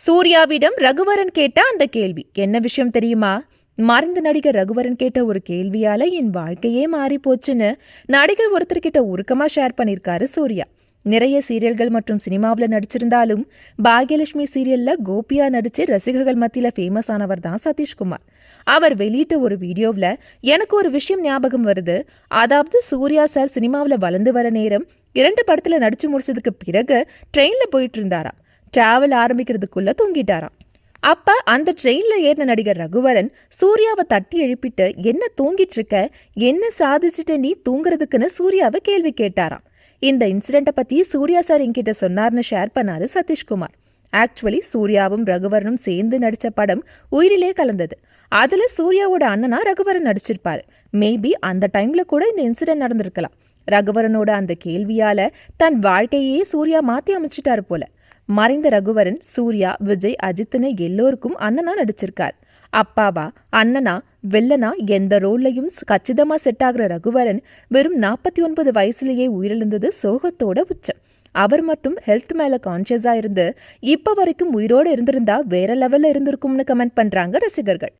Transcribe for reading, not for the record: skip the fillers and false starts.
சூர்யாவிடம் ரகுவரன் கேட்ட அந்த கேள்வி என்ன விஷயம் தெரியுமா? மறைந்த நடிகர் ரகுவரன் கேட்ட ஒரு கேள்வியால என் வாழ்க்கையே மாறி போச்சுன்னு நடிகர் ஒருத்தர்கிட்ட உருக்கமா ஷேர் பண்ணிருக்காரு சூர்யா. நிறைய சீரியல்கள் மற்றும் சினிமாவில் நடிச்சிருந்தாலும் பாக்யலட்சுமி சீரியல்ல கோபியா நடிச்சு ரசிகர்கள் மத்தியில ஃபேமஸ் ஆனவர் தான் சதீஷ்குமார். அவர் வெளியிட்ட ஒரு வீடியோவில் எனக்கு ஒரு விஷயம் ஞாபகம் வருது. அதாவது சூர்யா சார் சினிமாவில் வளர்ந்து வர நேரம் 2 படத்துல நடிச்சு முடிச்சதுக்கு பிறகு ட்ரெயின்ல போயிட்டு இருந்தாராம். டிராவல் ஆரம்பிக்கிறதுக்குள்ள தூங்கிட்டாராம். அப்ப அந்த ட்ரெயின்ல ஏறின நடிகர் ரகுவரன் சூர்யாவை தட்டி எழுப்பிட்டு என்ன தூங்கிட்டு இருக்க, என்ன சாதிச்சுட்ட நீ தூங்குறதுக்குன்னு சூர்யாவை கேள்வி கேட்டாராம். இந்த இன்சிடென்ட்டை பத்தி சூர்யா சார் என்கிட்ட சொன்னார்னு ஷேர் பண்ணாரு சதீஷ்குமார். ஆக்சுவலி சூர்யாவும் ரகுவரனும் சேர்ந்து நடிச்ச படம் உயிரிலே கலந்தது. அதுல சூர்யாவோட அண்ணனா ரகுவரன் நடிச்சிருப்பாரு. மேபி அந்த டைம்ல கூட இந்த இன்சிடென்ட் நடந்திருக்கலாம். ரகுவரனோட அந்த கேள்வியால தன் வாழ்க்கையே சூர்யா மாத்தி அமைச்சிட்டாரு போல. மறைந்த ரகுவரன் சூர்யா, விஜய், அஜித்னு எல்லோருக்கும் அண்ணனா நடிச்சிருக்கார். அப்பாவா, அண்ணனா, வெள்ளனா எந்த ரோல்லையும் கச்சிதமா செட் ஆகிற ரகுவரன் வெறும் 49 வயசுலயே உயிரிழந்தது சோகத்தோட உச்சம். அவர் மட்டும் ஹெல்த் மேல கான்சியஸா இருந்து இப்ப வரைக்கும் உயிரோடு இருந்திருந்தா வேற லெவல்ல இருந்திருக்கும்னு கமெண்ட் பண்றாங்க ரசிகர்கள்.